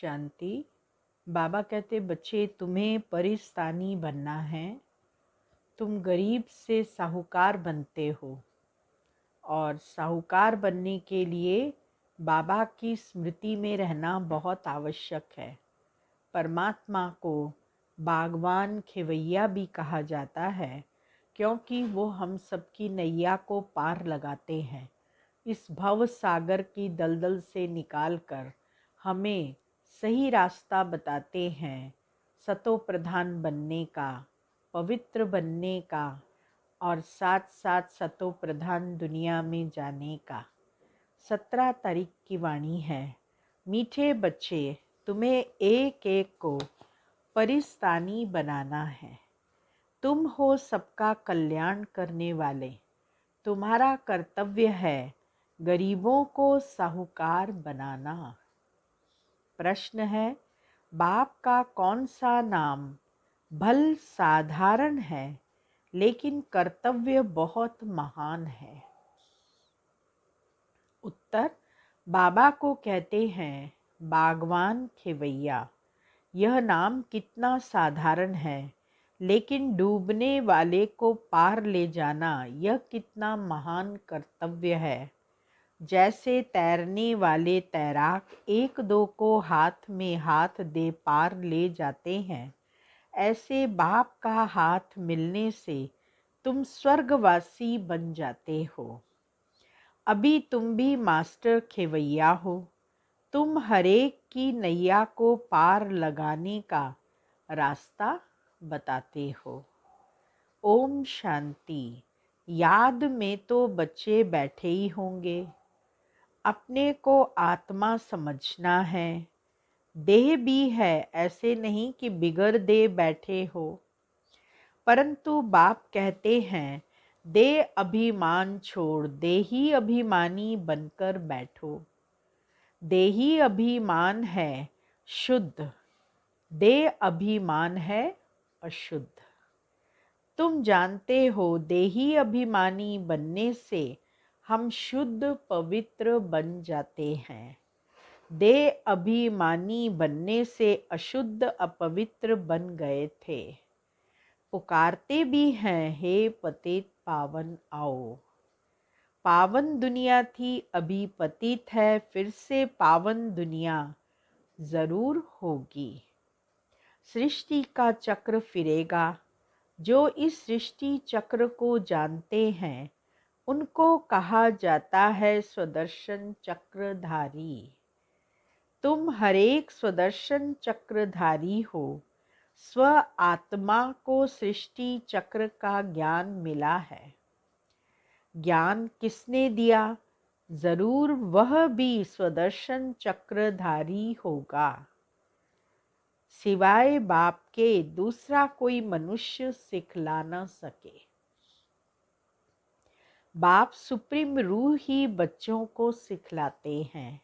शांति। बाबा कहते बच्चे तुम्हें परिस्तानी बनना है। तुम गरीब से साहूकार बनते हो और साहूकार बनने के लिए बाबा की स्मृति में रहना बहुत आवश्यक है। परमात्मा को बागवान खेवैया भी कहा जाता है क्योंकि वो हम सबकी नैया को पार लगाते हैं। इस भव सागर की दलदल से निकालकर हमें सही रास्ता बताते हैं, सतो प्रधान बनने का, पवित्र बनने का और साथ साथ सतो प्रधान दुनिया में जाने का। 17 तारीख की वाणी है। मीठे बच्चे, तुम्हें एक एक को परिस्तानी बनाना है। तुम हो सबका कल्याण करने वाले। तुम्हारा कर्तव्य है गरीबों को साहूकार बनाना। प्रश्न है, बाप का कौन सा नाम भल साधारण है लेकिन कर्तव्य बहुत महान है? उत्तर, बाबा को कहते हैं बागवान खेवैया। यह नाम कितना साधारण है लेकिन डूबने वाले को पार ले जाना यह कितना महान कर्तव्य है। जैसे तैरने वाले तैराक एक दो को हाथ में हाथ दे पार ले जाते हैं, ऐसे बाप का हाथ मिलने से तुम स्वर्गवासी बन जाते हो। अभी तुम भी मास्टर खेवैया हो। तुम हरेक की नैया को पार लगाने का रास्ता बताते हो। ओम शांति। याद में तो बच्चे बैठे ही होंगे। अपने को आत्मा समझना है। देह भी है, ऐसे नहीं कि बिगर देह बैठे हो। परंतु बाप कहते हैं देह अभिमान छोड़ देही अभिमानी बनकर बैठो। देही अभिमान है शुद्ध, देह अभिमान है अशुद्ध। तुम जानते हो देही अभिमानी बनने से हम शुद्ध पवित्र बन जाते हैं। देह अभिमानी बनने से अशुद्ध अपवित्र बन गए थे। पुकारते भी हैं, हे पतित पावन आओ। पावन दुनिया थी, अभी पतित है, फिर से पावन दुनिया जरूर होगी। सृष्टि का चक्र फिरेगा। जो इस सृष्टि चक्र को जानते हैं उनको कहा जाता है स्वदर्शन चक्रधारी। तुम हरेक स्वदर्शन चक्रधारी हो। स्व आत्मा को सृष्टि चक्र का ज्ञान मिला है। ज्ञान किसने दिया? जरूर वह भी स्वदर्शन चक्रधारी होगा। सिवाय बाप के दूसरा कोई मनुष्य सिखला न सके। बाप सुप्रीम रूह ही बच्चों को सिखलाते हैं।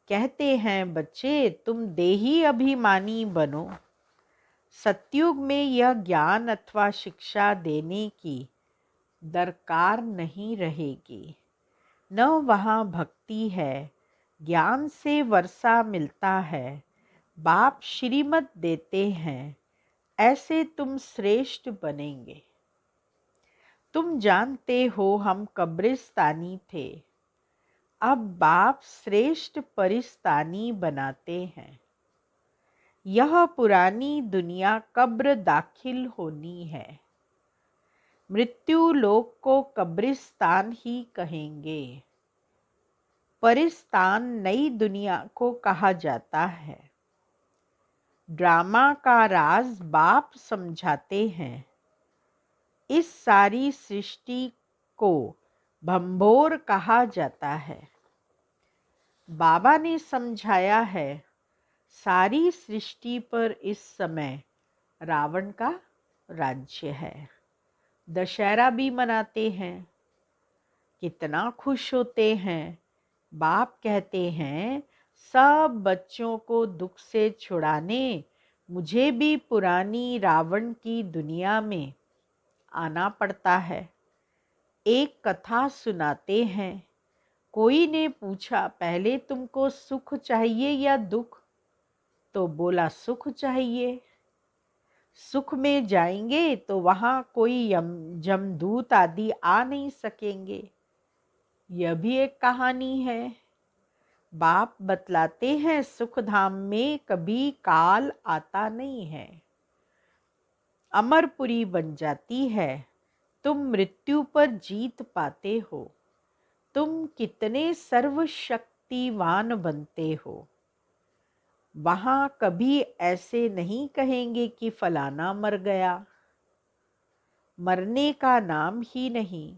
कहते हैं बच्चे तुम देही अभिमानी बनो। सतयुग में यह ज्ञान अथवा शिक्षा देने की दरकार नहीं रहेगी। न वहाँ भक्ति है, ज्ञान से वर्षा मिलता है। बाप श्रीमत देते हैं, ऐसे तुम श्रेष्ठ बनेंगे। तुम जानते हो हम कब्रिस्तानी थे, अब बाप श्रेष्ठ परिस्तानी बनाते हैं। यह पुरानी दुनिया कब्र दाखिल होनी है। मृत्यु लोक को कब्रिस्तान ही कहेंगे। परिस्तान नई दुनिया को कहा जाता है। ड्रामा का राज बाप समझाते हैं। इस सारी सृष्टि को भंभोर कहा जाता है। बाबा ने समझाया है सारी सृष्टि पर इस समय रावण का राज्य है। दशहरा भी मनाते हैं, कितना खुश होते हैं। बाप कहते हैं सब बच्चों को दुख से छुड़ाने मुझे भी पुरानी रावण की दुनिया में आना पड़ता है। एक कथा सुनाते हैं। कोई ने पूछा पहले तुमको सुख चाहिए या दुख? तो बोला सुख चाहिए। सुख में जाएंगे तो वहां कोई जमदूत आदि आ नहीं सकेंगे। यह भी एक कहानी है। बाप बतलाते हैं सुख धाम में कभी काल आता नहीं है। अमरपुरी बन जाती है। तुम मृत्यु पर जीत पाते हो। तुम कितने सर्वशक्तिवान बनते हो। वहां कभी ऐसे नहीं कहेंगे कि फलाना मर गया। मरने का नाम ही नहीं।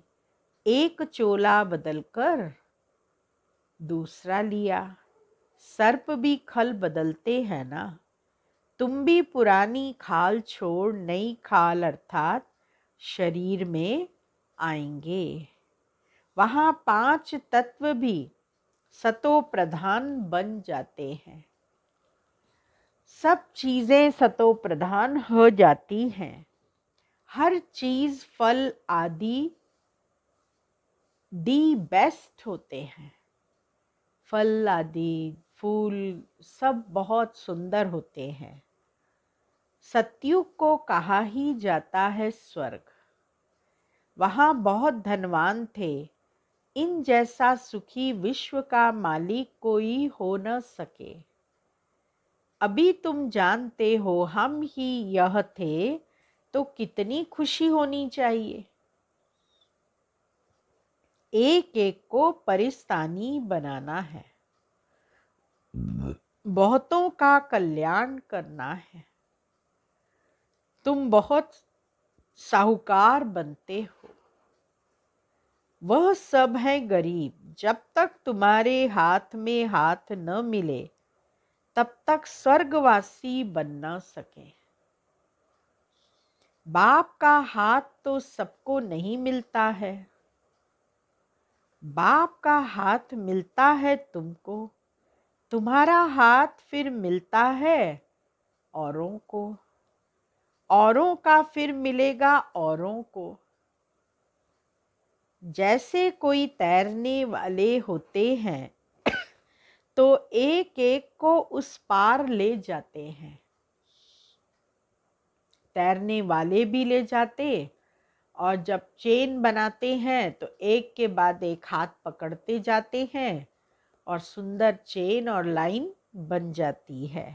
एक चोला बदलकर दूसरा लिया। सर्प भी खल बदलते हैं ना। तुम भी पुरानी खाल छोड़ नई खाल अर्थात शरीर में आएंगे। वहां 5 तत्व भी सतो प्रधान बन जाते हैं। सब चीजें सतो प्रधान हो जाती हैं। हर चीज फल आदि दी बेस्ट होते हैं। फल आदि फूल सब बहुत सुंदर होते हैं। सतयुग को कहा ही जाता है स्वर्ग। वहां बहुत धनवान थे। इन जैसा सुखी विश्व का मालिक कोई हो न सके। अभी तुम जानते हो हम ही यह थे तो कितनी खुशी होनी चाहिए। एक एक को परिस्तानी बनाना है। बहुतों का कल्याण करना है। तुम बहुत साहूकार बनते हो। वह सब है गरीब। जब तक तुम्हारे हाथ में हाथ न मिले तब तक स्वर्गवासी बन न सके। बाप का हाथ तो सबको नहीं मिलता है। बाप का हाथ मिलता है तुमको। तुम्हारा हाथ फिर मिलता है औरों को। औरों का फिर मिलेगा औरों को। जैसे कोई तैरने वाले होते हैं तो एक एक को उस पार ले जाते हैं। तैरने वाले भी ले जाते और जब चेन बनाते हैं तो एक के बाद एक हाथ पकड़ते जाते हैं और सुंदर चेन और लाइन बन जाती है।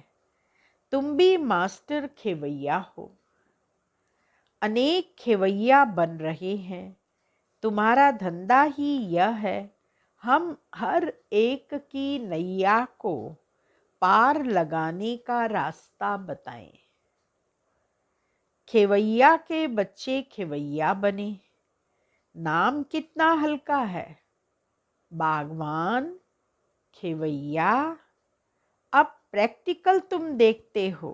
तुम भी मास्टर खेवैया हो। अनेक खेवैया बन रहे हैं। तुम्हारा धंधा ही यह है हम हर एक की नैया को पार लगाने का रास्ता बताएं। खेवैया के बच्चे खेवैया बने। नाम कितना हल्का है। बागवान, खेवैया। अब प्रैक्टिकल तुम देखते हो।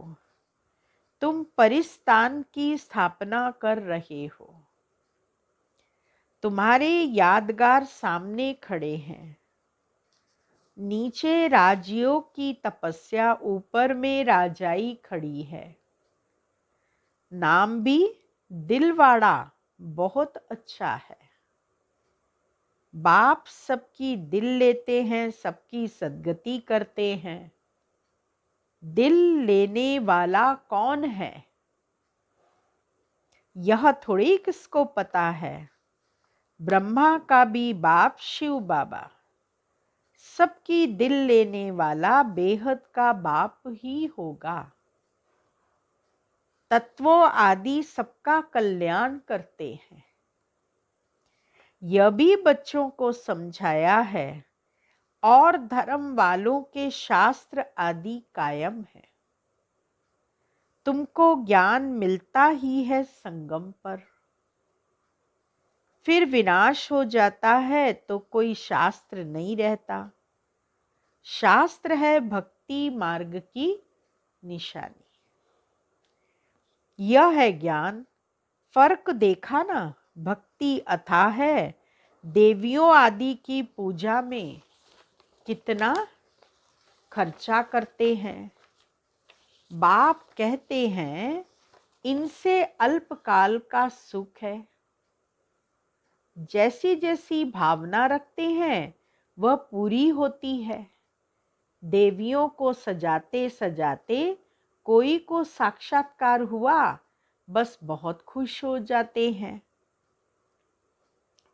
तुम परिस्तान की स्थापना कर रहे हो। तुम्हारे यादगार सामने खड़े हैं। नीचे राजियों की तपस्या, ऊपर में राजाई खड़ी है। नाम भी दिलवाड़ा बहुत अच्छा है। बाप सबकी दिल लेते हैं, सबकी सद्गति करते हैं। दिल लेने वाला कौन है यह थोड़ी किसको पता है। ब्रह्मा का भी बाप शिव बाबा। सबकी दिल लेने वाला बेहद का बाप ही होगा। तत्वों आदि सबका कल्याण करते हैं। यह भी बच्चों को समझाया है और धर्म वालों के शास्त्र आदि कायम है। तुमको ज्ञान मिलता ही है संगम पर। फिर विनाश हो जाता है तो कोई शास्त्र नहीं रहता। शास्त्र है भक्ति मार्ग की निशानी। यह है ज्ञान। फर्क देखा ना। भक्ति अथाह है। देवियों आदि की पूजा में कितना खर्चा करते हैं। बाप कहते हैं इनसे अल्पकाल का सुख है। जैसी जैसी भावना रखते हैं वह पूरी होती है। देवियों को सजाते सजाते कोई को साक्षात्कार हुआ, बस बहुत खुश हो जाते हैं,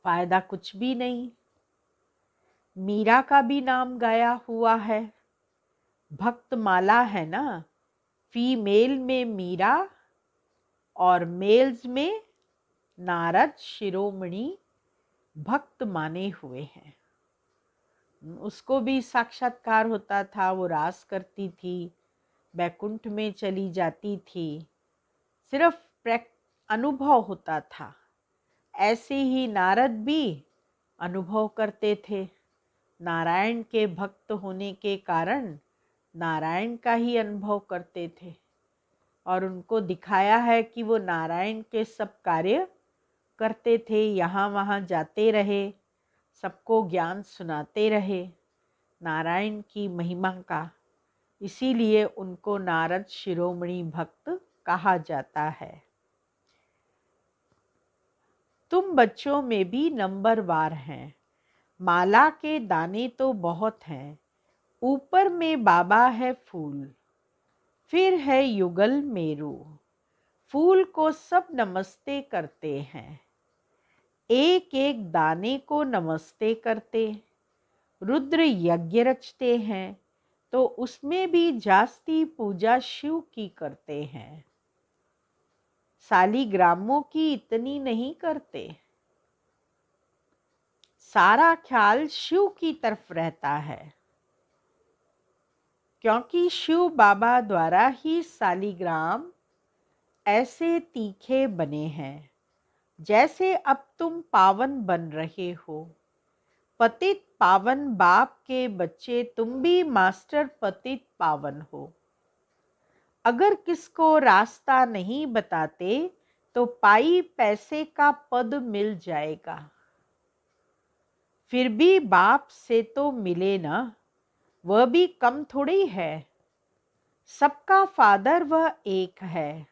फायदा कुछ भी नहीं। मीरा का भी नाम गाया हुआ है, भक्तमाला है ना। फीमेल में मीरा और मेल्स में नारद शिरोमणि भक्त माने हुए हैं। उसको भी साक्षात्कार होता था, वो रास करती थी, बैकुंठ में चली जाती थी, सिर्फ अनुभव होता था। ऐसे ही नारद भी अनुभव करते थे। नारायण के भक्त होने के कारण नारायण का ही अनुभव करते थे, और उनको दिखाया है कि वो नारायण के सब कार्य करते थे, यहाँ वहाँ जाते रहे, सबको ज्ञान सुनाते रहे नारायण की महिमा का। इसीलिए उनको नारद शिरोमणि भक्त कहा जाता है। तुम बच्चों में भी नंबरवार हैं, माला के दाने तो बहुत हैं, ऊपर में बाबा है फूल, फिर है युगल मेरू। फूल को सब नमस्ते करते हैं, एक एक दाने को नमस्ते करते। रुद्र यज्ञ रचते हैं तो उसमें भी जास्ती पूजा शिव की करते हैं, सालीग्रामों की इतनी नहीं करते। सारा ख्याल शिव की तरफ रहता है, क्योंकि शिव बाबा द्वारा ही सालीग्राम ऐसे तीखे बने हैं जैसे अब तुम पावन बन रहे हो। पतित पावन बाप के बच्चे तुम भी मास्टर पतित पावन हो। अगर किसको रास्ता नहीं बताते तो पाई पैसे का पद मिल जाएगा, फिर भी बाप से तो मिले ना, वह भी कम थोड़ी है। सबका फादर वह एक है,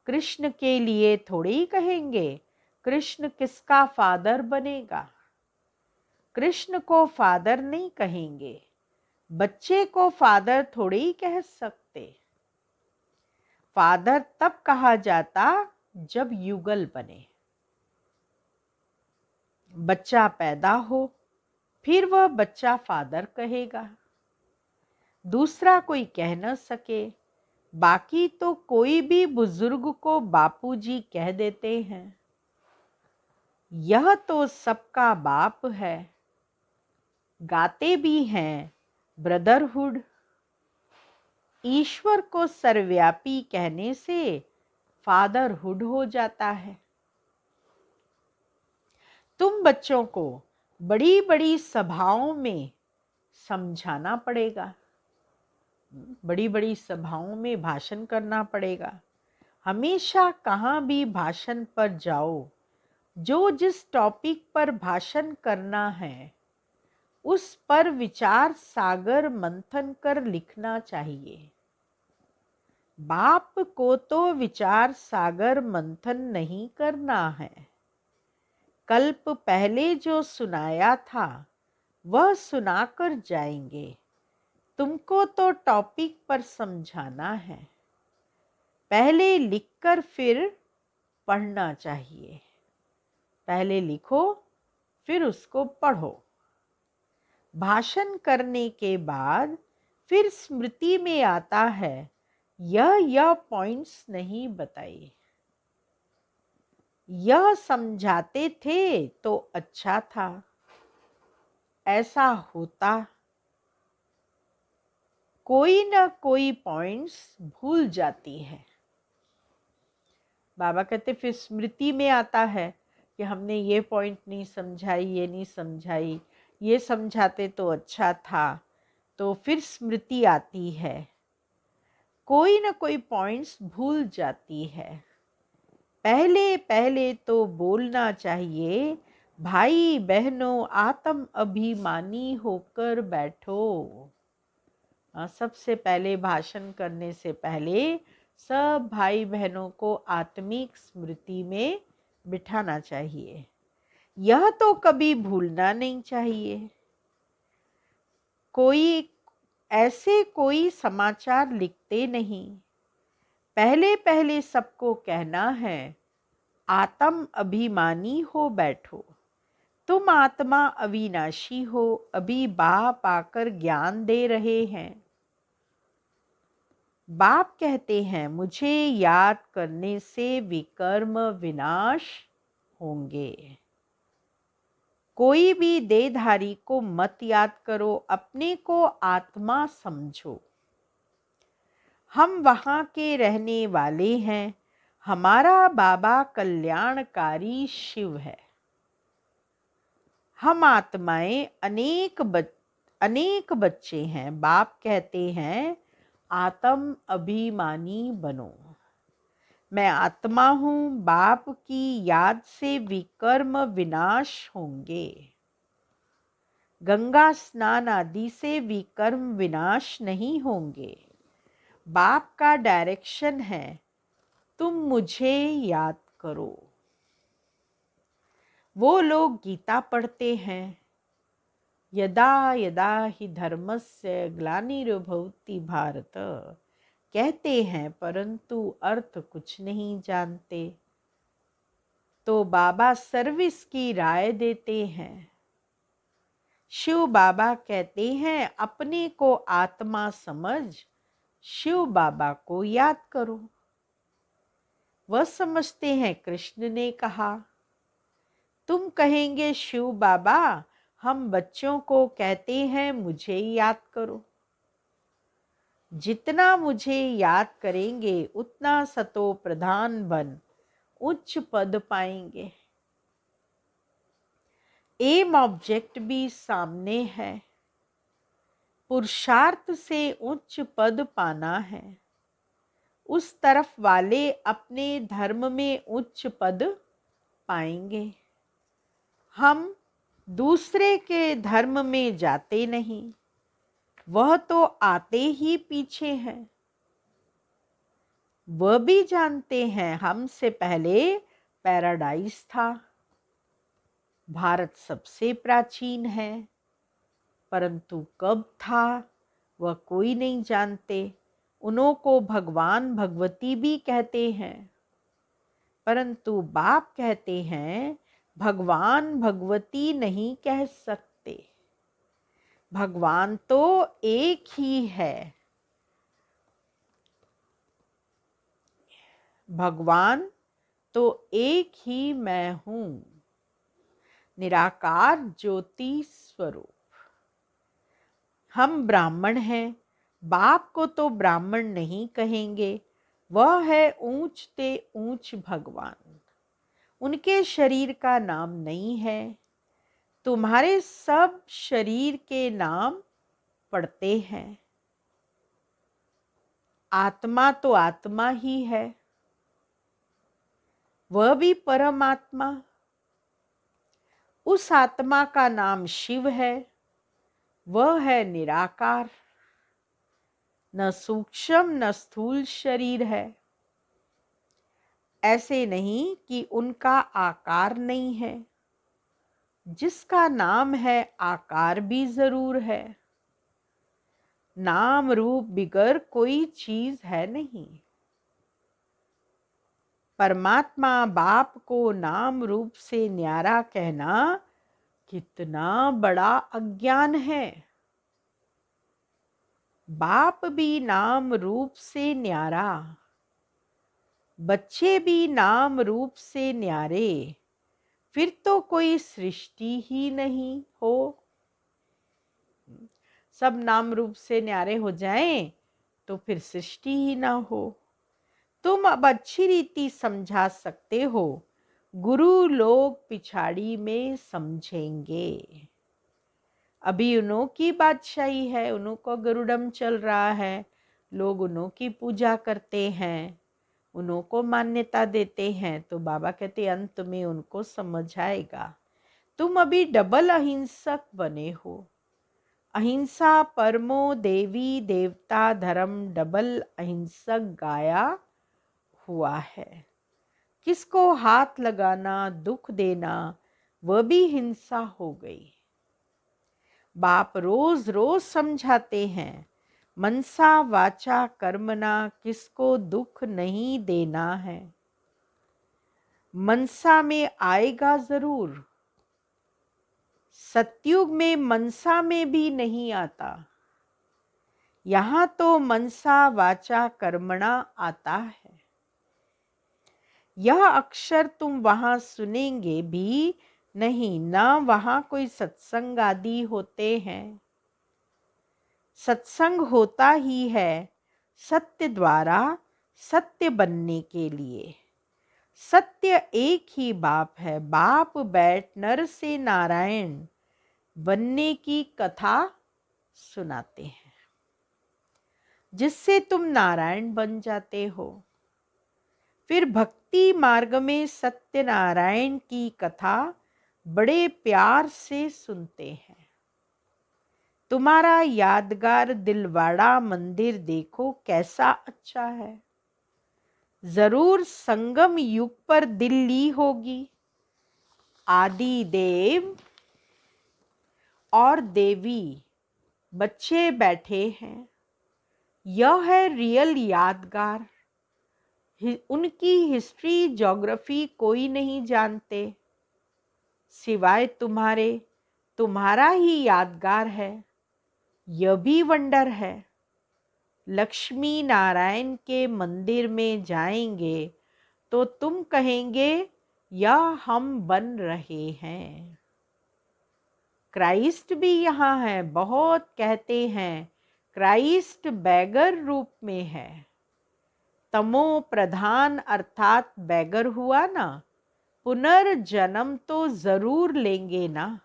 कृष्ण के लिए थोड़ी कहेंगे कृष्ण किसका फादर बनेगा। कृष्ण को फादर नहीं कहेंगे, बच्चे को फादर थोड़ी कह सकते। फादर तब कहा जाता जब युगल बने, बच्चा पैदा हो, फिर वह बच्चा फादर कहेगा, दूसरा कोई कह न सके। बाकी तो कोई भी बुजुर्ग को बापूजी कह देते हैं। यह तो सबका बाप है। गाते भी हैं ब्रदरहुड। ईश्वर को सर्वव्यापी कहने से फादरहुड हो जाता है। तुम बच्चों को बड़ी बड़ी सभाओं में समझाना पड़ेगा, बड़ी बड़ी सभाओं में भाषण करना पड़ेगा। हमेशा कहाँ भी भाषण पर जाओ, जो जिस टॉपिक पर भाषण करना है उस पर विचार सागर मंथन कर लिखना चाहिए। बाप को तो विचार सागर मंथन नहीं करना है। कल्प पहले जो सुनाया था वह सुनाकर जाएंगे। तुमको तो टॉपिक पर समझाना है। पहले लिखकर फिर पढ़ना चाहिए। पहले लिखो फिर उसको पढ़ो। भाषण करने के बाद फिर स्मृति में आता है, यह पॉइंट्स नहीं बताए, यह समझाते थे तो अच्छा था, ऐसा होता। कोई न कोई पॉइंट्स भूल जाती है। बाबा कहते फिर स्मृति में आता है कि हमने ये पॉइंट नहीं समझाई, ये नहीं समझाई, ये समझाते तो अच्छा था, तो फिर स्मृति आती है। कोई न कोई पॉइंट्स भूल जाती है। पहले पहले तो बोलना चाहिए, भाई बहनों आत्म अभिमानी होकर बैठो। सबसे पहले भाषण करने से पहले सब भाई बहनों को आत्मिक स्मृति में बिठाना चाहिए। यह तो कभी भूलना नहीं चाहिए। कोई ऐसे कोई समाचार लिखते नहीं। पहले पहले सबको कहना है, आत्म अभिमानी हो बैठो। तुम आत्मा अविनाशी हो, अभी बाप आकर ज्ञान दे रहे हैं। बाप कहते हैं, मुझे याद करने से विकर्म विनाश होंगे। कोई भी देहधारी को मत याद करो, अपने को आत्मा समझो। हम वहाँ के रहने वाले हैं। हमारा बाबा कल्याणकारी शिव है। हम आत्माएं अनेक बच्चे हैं। बाप कहते हैं, आत्म अभिमानी बनो। मैं आत्मा हूँ। बाप की याद से विकर्म विनाश होंगे। गंगा स्नान आदि से विकर्म विनाश नहीं होंगे। बाप का डायरेक्शन है, तुम मुझे याद करो। वो लोग गीता पढ़ते हैं, यदा यदा हि धर्मस्य ग्लानिर्भवति भारत, कहते हैं परंतु अर्थ कुछ नहीं जानते। तो बाबा सर्विस की राय देते हैं। शिव बाबा कहते हैं, अपने को आत्मा समझ शिव बाबा को याद करो। वह समझते हैं, कृष्ण ने कहा। तुम कहेंगे, शिव बाबा हम बच्चों को कहते हैं मुझे याद करो। जितना मुझे याद करेंगे उतना सतो प्रधान बन उच्च पद पाएंगे। एम ऑब्जेक्ट भी सामने है। पुरुषार्थ से उच्च पद पाना है। उस तरफ वाले अपने धर्म में उच्च पद पाएंगे। हम दूसरे के धर्म में जाते नहीं, वह तो आते ही पीछे हैं। वह भी जानते हैं, हमसे पहले पैराडाइज था। भारत सबसे प्राचीन है, परंतु कब था वह कोई नहीं जानते। उन्हों को भगवान भगवती भी कहते हैं, परंतु बाप कहते हैं भगवान भगवती नहीं कह सकते। भगवान तो एक ही है। भगवान तो एक ही मैं हूँ, निराकार ज्योति स्वरूप। हम ब्राह्मण हैं। बाप को तो ब्राह्मण नहीं कहेंगे, वह है ऊंच ते ऊंच भगवान। उनके शरीर का नाम नहीं है। तुम्हारे सब शरीर के नाम पढ़ते हैं। आत्मा तो आत्मा ही है, वह भी परमात्मा। उस आत्मा का नाम शिव है। वह है निराकार, न सूक्ष्म न स्थूल शरीर है। ऐसे नहीं कि उनका आकार नहीं है। जिसका नाम है आकार भी जरूर है। नाम रूप बिगर कोई चीज है नहीं। परमात्मा बाप को नाम रूप से न्यारा कहना कितना बड़ा अज्ञान है। बाप भी नाम रूप से न्यारा, बच्चे भी नाम रूप से न्यारे, फिर तो कोई सृष्टि ही नहीं हो। सब नाम रूप से न्यारे हो जाएं तो फिर सृष्टि ही ना हो। तुम अब अच्छी रीति समझा सकते हो, गुरु लोग पिछाड़ी में समझेंगे। अभी उन्हों की बादशाही है, उन्हों को गरुड़म चल रहा है, लोग उन्हों की पूजा करते हैं, उन्हों को मान्यता देते हैं। तो बाबा कहते अंत में उनको समझ आएगा। तुम अभी डबल अहिंसक बने हो। अहिंसा परमो देवी देवता धर्म डबल अहिंसक गाया हुआ है। किसको हाथ लगाना, दुख देना, वह भी हिंसा हो गई। बाप रोज रोज समझाते हैं, मनसा वाचा कर्मणा किसको दुख नहीं देना है। मनसा में आएगा जरूर, सतयुग में मनसा में भी नहीं आता। यहां तो मनसा वाचा कर्मणा आता है। यह अक्षर तुम वहां सुनेंगे भी नहीं, ना वहां कोई सत्संग आदि होते हैं। सत्संग होता ही है सत्य द्वारा सत्य बनने के लिए। सत्य एक ही बाप है, बाप बैठ नर से नारायण बनने की कथा सुनाते हैं, जिससे तुम नारायण बन जाते हो। फिर भक्ति मार्ग में सत्यनारायण की कथा बड़े प्यार से सुनते हैं। तुम्हारा यादगार दिलवाड़ा मंदिर देखो कैसा अच्छा है। जरूर संगम युग पर दिल्ली होगी। आदि देव और देवी बच्चे बैठे हैं। यह है रियल यादगार। उनकी हिस्ट्री ज्योग्राफी कोई नहीं जानते सिवाय तुम्हारे। तुम्हारा ही यादगार है। यह भी वंडर है। लक्ष्मी नारायण के मंदिर में जाएंगे तो तुम कहेंगे यह हम बन रहे हैं। क्राइस्ट भी यहाँ है। बहुत कहते हैं क्राइस्ट बैगर रूप में है। तमो प्रधान अर्थात बैगर हुआ ना, पुनर्जन्म तो जरूर लेंगे ना।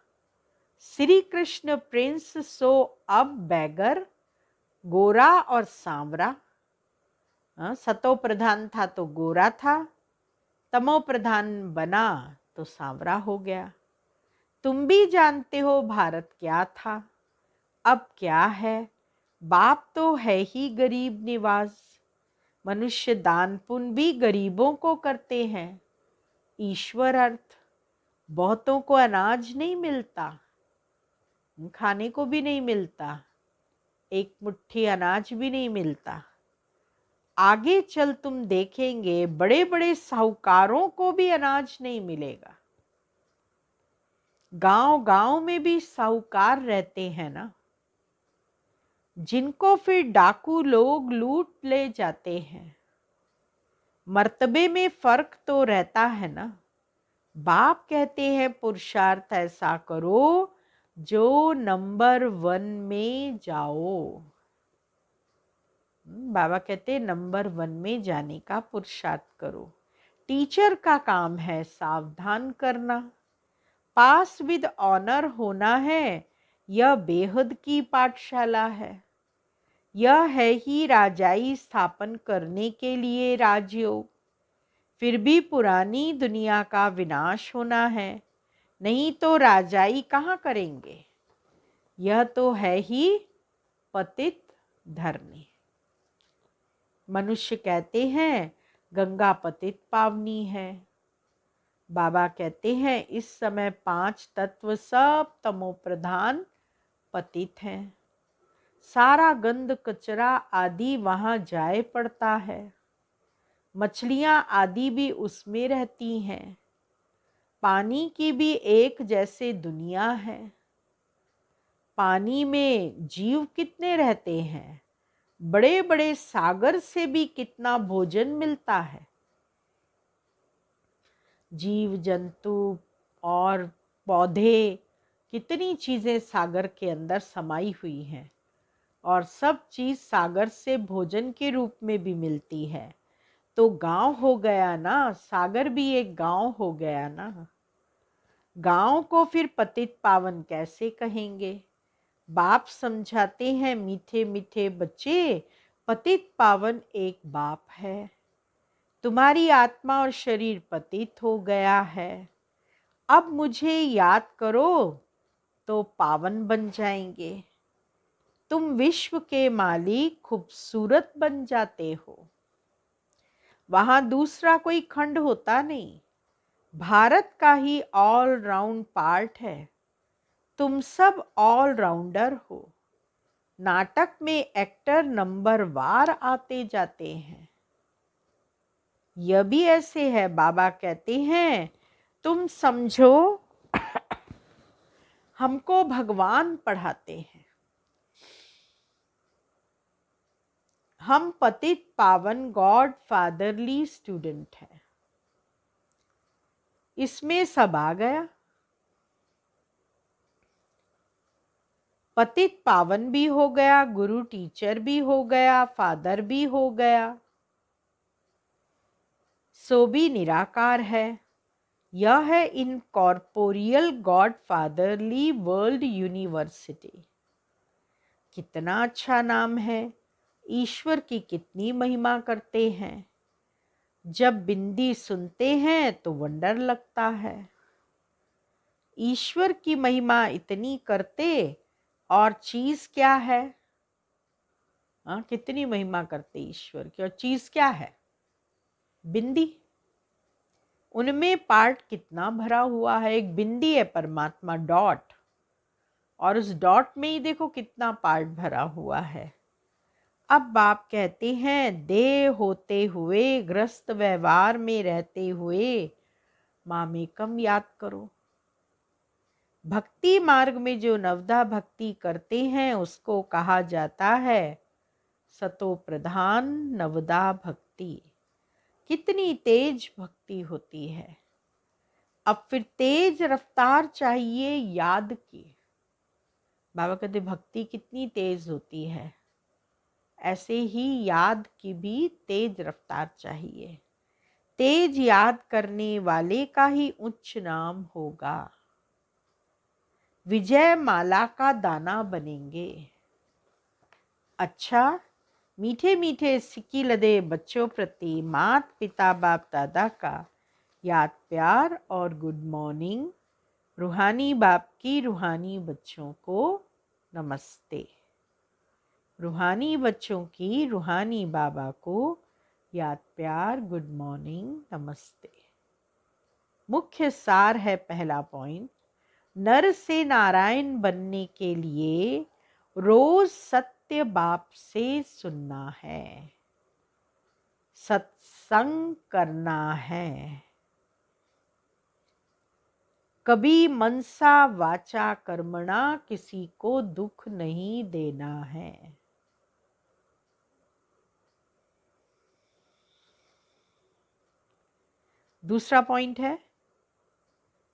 श्री कृष्ण प्रिंस सो अब बैगर, गोरा और सांवरा। सतो प्रधान था तो गोरा था, तमो प्रधान बना तो सांवरा हो गया। तुम भी जानते हो भारत क्या था, अब क्या है। बाप तो है ही गरीब निवाज। मनुष्य दान पुण्य भी गरीबों को करते हैं। ईश्वर अर्थ बहुतों को अनाज नहीं मिलता, खाने को भी नहीं मिलता, एक मुट्ठी अनाज भी नहीं मिलता। आगे चल तुम देखेंगे बड़े बड़े साहूकारों को भी अनाज नहीं मिलेगा। गांव गांव में भी साहूकार रहते हैं ना, जिनको फिर डाकू लोग लूट ले जाते हैं। मर्तबे में फर्क तो रहता है ना। बाप कहते हैं पुरुषार्थ ऐसा करो जो नंबर 1 में जाओ। बाबा कहते हैं नंबर 1 में जाने का पुरुषार्थ करो। टीचर का काम है सावधान करना। पास विद ऑनर होना है। यह बेहद की पाठशाला है। यह है ही राजाई स्थापन करने के लिए राजयोग। फिर भी पुरानी दुनिया का विनाश होना है, नहीं तो राजाई कहाँ करेंगे। यह तो है ही पतित धरनी। मनुष्य कहते हैं गंगा पतित पावनी है। बाबा कहते हैं इस समय 5 तत्व सब तमो प्रधान पतित हैं। सारा गंद कचरा आदि वहां जाए पड़ता है। मछलियां आदि भी उसमें रहती हैं। पानी की भी एक जैसे दुनिया है। पानी में जीव कितने रहते हैं। बड़े बड़े सागर से भी कितना भोजन मिलता है। जीव जंतु और पौधे, कितनी चीजें सागर के अंदर समाई हुई हैं और सब चीज सागर से भोजन के रूप में भी मिलती है। तो गांव हो गया ना, सागर भी एक गांव हो गया ना। गांव को फिर पतित पावन कैसे कहेंगे। बाप समझाते हैं मीठे मीठे बच्चे, पतित पावन एक बाप है। तुम्हारी आत्मा और शरीर पतित हो गया है। अब मुझे याद करो तो पावन बन जाएंगे। तुम विश्व के मालिक खूबसूरत बन जाते हो। वहां दूसरा कोई खंड होता नहीं। भारत का ही ऑल राउंड पार्ट है। तुम सब ऑल राउंडर हो। नाटक में एक्टर नंबर वार आते जाते हैं। यह भी ऐसे है, बाबा कहते हैं तुम समझो हमको भगवान पढ़ाते हैं। हम पतित पावन गॉड फादरली स्टूडेंट हैं। इसमें सब आ गया। पतित पावन भी हो गया, गुरु टीचर भी हो गया, फादर भी हो गया, सो भी निराकार है। यह है incorporeal God fatherly world university. कितना अच्छा नाम है। ईश्वर की कितनी महिमा करते हैं। जब बिंदी सुनते हैं तो वंडर लगता है। ईश्वर की महिमा इतनी करते और चीज क्या है? कितनी महिमा करते ईश्वर की और चीज क्या है? बिंदी। उनमें पार्ट कितना भरा हुआ है। एक बिंदी है परमात्मा, डॉट, और उस डॉट में ही देखो कितना पार्ट भरा हुआ है। अब बाप कहते हैं देह होते हुए, ग्रस्त व्यवहार में रहते हुए मामेकम याद करो। भक्ति मार्ग में जो नवदा भक्ति करते हैं उसको कहा जाता है सतो प्रधान नवदा भक्ति। कितनी तेज भक्ति होती है। अब फिर तेज रफ्तार चाहिए याद की। बाबा कहते भक्ति कितनी तेज होती है, ऐसे ही याद की भी तेज रफ्तार चाहिए। तेज याद करने वाले का ही उच्च नाम होगा। विजय माला का दाना बनेंगे। अच्छा, मीठे मीठे सिक्की लदे बच्चों प्रति मात पिता बाप दादा का याद प्यार और गुड मॉर्निंग। रूहानी बाप की रूहानी बच्चों को नमस्ते। रूहानी बच्चों की रूहानी बाबा को याद प्यार गुड मॉर्निंग नमस्ते। मुख्य सार है पहला पॉइंट, नर से नारायण बनने के लिए रोज सत्य बाप से सुनना है, सत्संग करना है। कभी मनसा वाचा कर्मणा किसी को दुख नहीं देना है। दूसरा पॉइंट है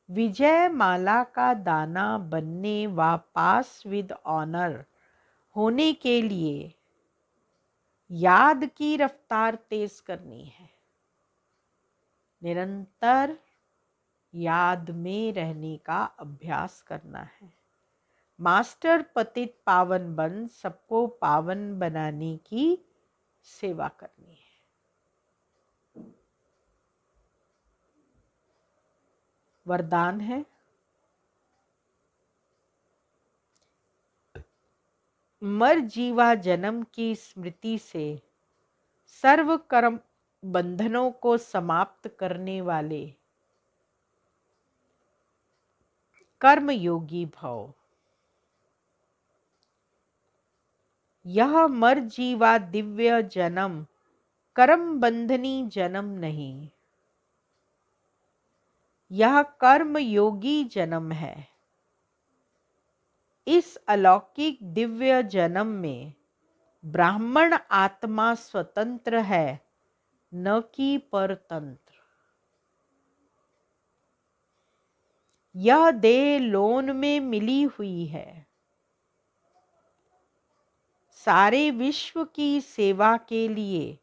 विजय माला का दाना बनने व पास विद ऑनर होने के लिए याद की रफ्तार तेज करनी है। निरंतर याद में रहने का अभ्यास करना है। मास्टर पतित पावन बन सबको पावन बनाने की सेवा करनी है। वरदान है मर जीवा जन्म की स्मृति से सर्व कर्म बंधनों को समाप्त करने वाले कर्म योगी भव। यह मर जीवा दिव्य जन्म कर्म बंधनी जन्म नहीं, यह कर्म योगी जन्म है। इस अलौकिक दिव्य जन्म में ब्राह्मण आत्मा स्वतंत्र है, न कि परतंत्र। यह देह लोन में मिली हुई है। सारे विश्व की सेवा के लिए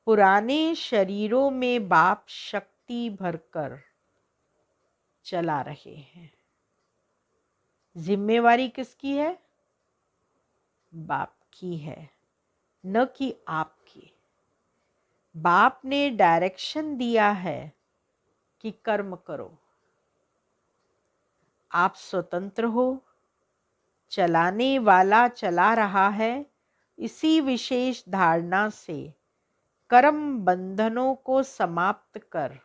पुराने शरीरों में बाप शक्ति भरकर चला रहे हैं। जिम्मेवारी किसकी है? बाप की है, न कि आपकी। बाप ने डायरेक्शन दिया है कि कर्म करो। आप स्वतंत्र हो, चलाने वाला चला रहा है। इसी विशेष धारणा से कर्म बंधनों को समाप्त कर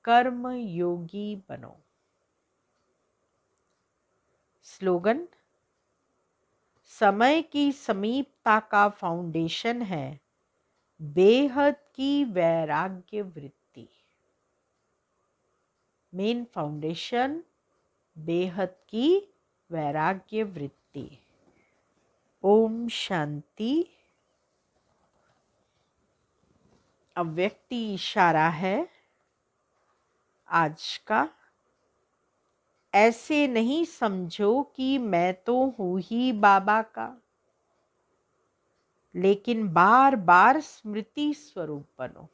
कर्म योगी बनो। स्लोगन, समय की समीपता का फाउंडेशन है बेहद की वैराग्य वृत्ति। मेन फाउंडेशन बेहद की वैराग्य वृत्ति। ओम शांति। अव्यक्ति इशारा है आज का। ऐसे नहीं समझो कि मैं तो हूँ ही बाबा का, लेकिन बार बार स्मृति स्वरूप बनो।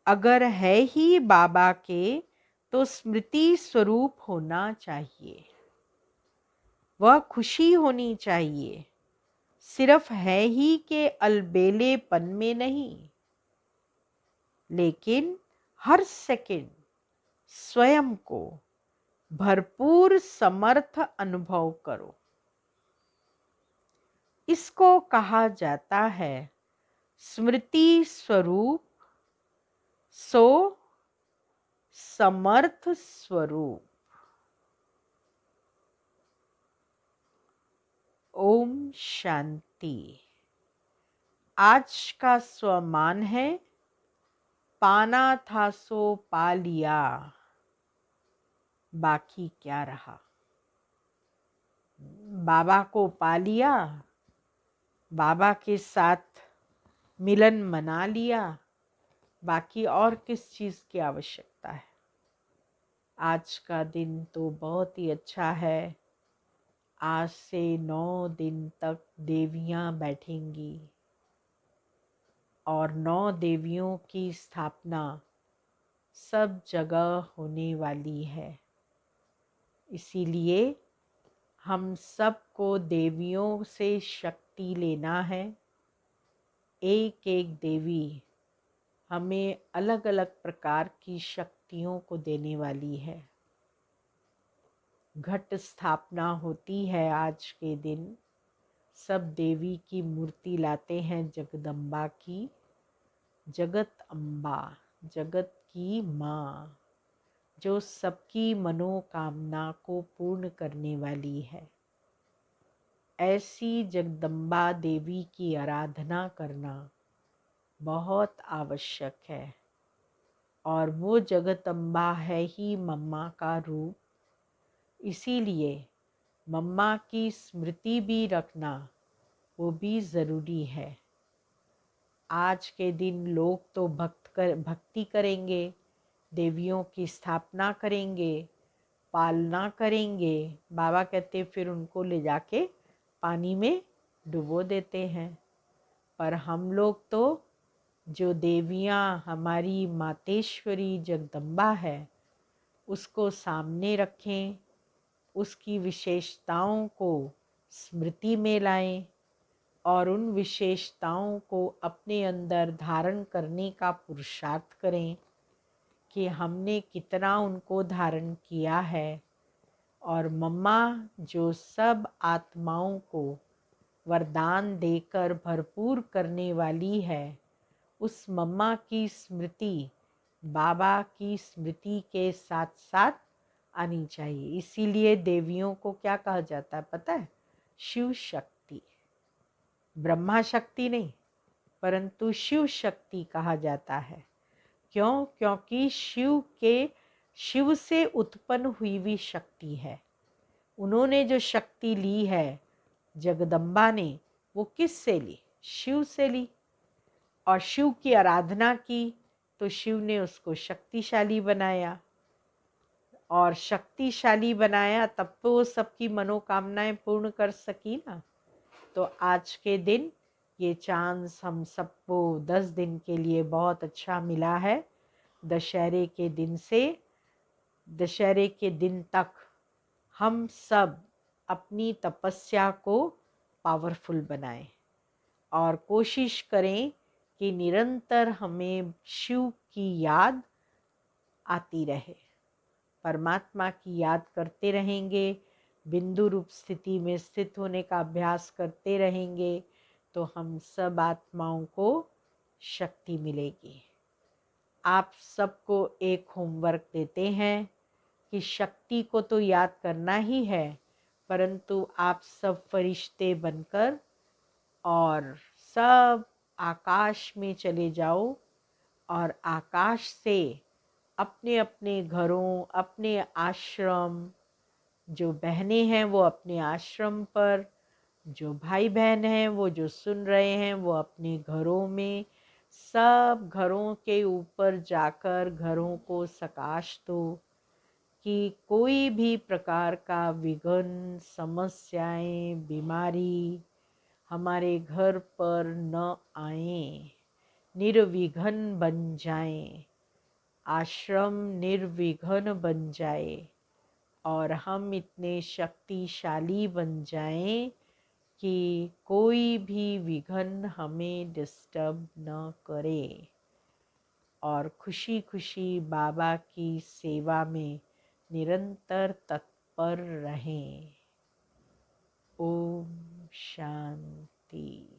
अगर है ही बाबा के तो स्मृति स्वरूप होना चाहिए। वह खुशी होनी चाहिए, सिर्फ है ही के अलबेलेपन में नहीं, लेकिन हर सेकंड स्वयं को भरपूर समर्थ अनुभव करो। इसको कहा जाता है स्मृति स्वरूप, सो समर्थ स्वरूप। ओम शांति। आज का स्वमान है पाना था सो पा लिया, बाकी क्या रहा। बाबा को पा लिया, बाबा के साथ मिलन मना लिया, बाकी और किस चीज़ की आवश्यकता है। आज का दिन तो बहुत ही अच्छा है। आज से 9 दिन तक देवियाँ बैठेंगी और 9 देवियों की स्थापना सब जगह होने वाली है। इसीलिए हम सबको देवियों से शक्ति लेना है। एक एक देवी हमें अलग अलग प्रकार की शक्तियों को देने वाली है। घट स्थापना होती है आज के दिन। सब देवी की मूर्ति लाते हैं जगदम्बा की। जगत अम्बा, जगत की माँ, जो सबकी मनोकामना को पूर्ण करने वाली है। ऐसी जगदम्बा देवी की आराधना करना बहुत आवश्यक है। और वो जगदम्बा है ही मम्मा का रूप। इसीलिए मम्मा की स्मृति भी रखना वो भी ज़रूरी है। आज के दिन लोग तो भक्ति करेंगे, देवियों की स्थापना करेंगे, पालना करेंगे। बाबा कहते फिर उनको ले जाके पानी में डुबो देते हैं। पर हम लोग तो जो देवियाँ हमारी मातेश्वरी जगदम्बा है उसको सामने रखें, उसकी विशेषताओं को स्मृति में लाएं और उन विशेषताओं को अपने अंदर धारण करने का पुरुषार्थ करें कि हमने कितना उनको धारण किया है। और मम्मा जो सब आत्माओं को वरदान देकर भरपूर करने वाली है, उस मम्मा की स्मृति बाबा की स्मृति के साथ साथ आनी चाहिए। इसीलिए देवियों को क्या कहा जाता है पता है? शिव शक्ति। ब्रह्मा शक्ति नहीं, परंतु शिव शक्ति कहा जाता है। क्यों? क्योंकि शिव से उत्पन्न हुई हुई शक्ति है। उन्होंने जो शक्ति ली है जगदम्बा ने, वो किस से ली? शिव से ली। और शिव की आराधना की तो शिव ने उसको शक्तिशाली बनाया। और शक्तिशाली बनाया तब तो वो सबकी मनोकामनाएं पूर्ण कर सकी ना। तो आज के दिन ये चांस हम सबको 10 दिन के लिए बहुत अच्छा मिला है। दशहरे के दिन से दशहरे के दिन तक हम सब अपनी तपस्या को पावरफुल बनाएं और कोशिश करें कि निरंतर हमें शिव की याद आती रहे। परमात्मा की याद करते रहेंगे, बिंदु रूप स्थिति में स्थित होने का अभ्यास करते रहेंगे तो हम सब आत्माओं को शक्ति मिलेगी। आप सबको एक होमवर्क देते हैं कि शक्ति को तो याद करना ही है, परंतु आप सब फरिश्ते बनकर और सब आकाश में चले जाओ और आकाश से अपने अपने घरों, अपने आश्रम, जो बहनें हैं वो अपने आश्रम पर, जो भाई बहन हैं वो जो सुन रहे हैं वो अपने घरों में, सब घरों के ऊपर जाकर घरों को सकाश दो कि कोई भी प्रकार का विघ्न, समस्याएं, बीमारी हमारे घर पर न आए, निर्विघ्न बन जाएं, आश्रम निर्विघ्न बन जाए और हम इतने शक्तिशाली बन जाएं कि कोई भी विघ्न हमें डिस्टर्ब न करे और खुशी खुशी बाबा की सेवा में निरंतर तत्पर रहें। ओम शांति।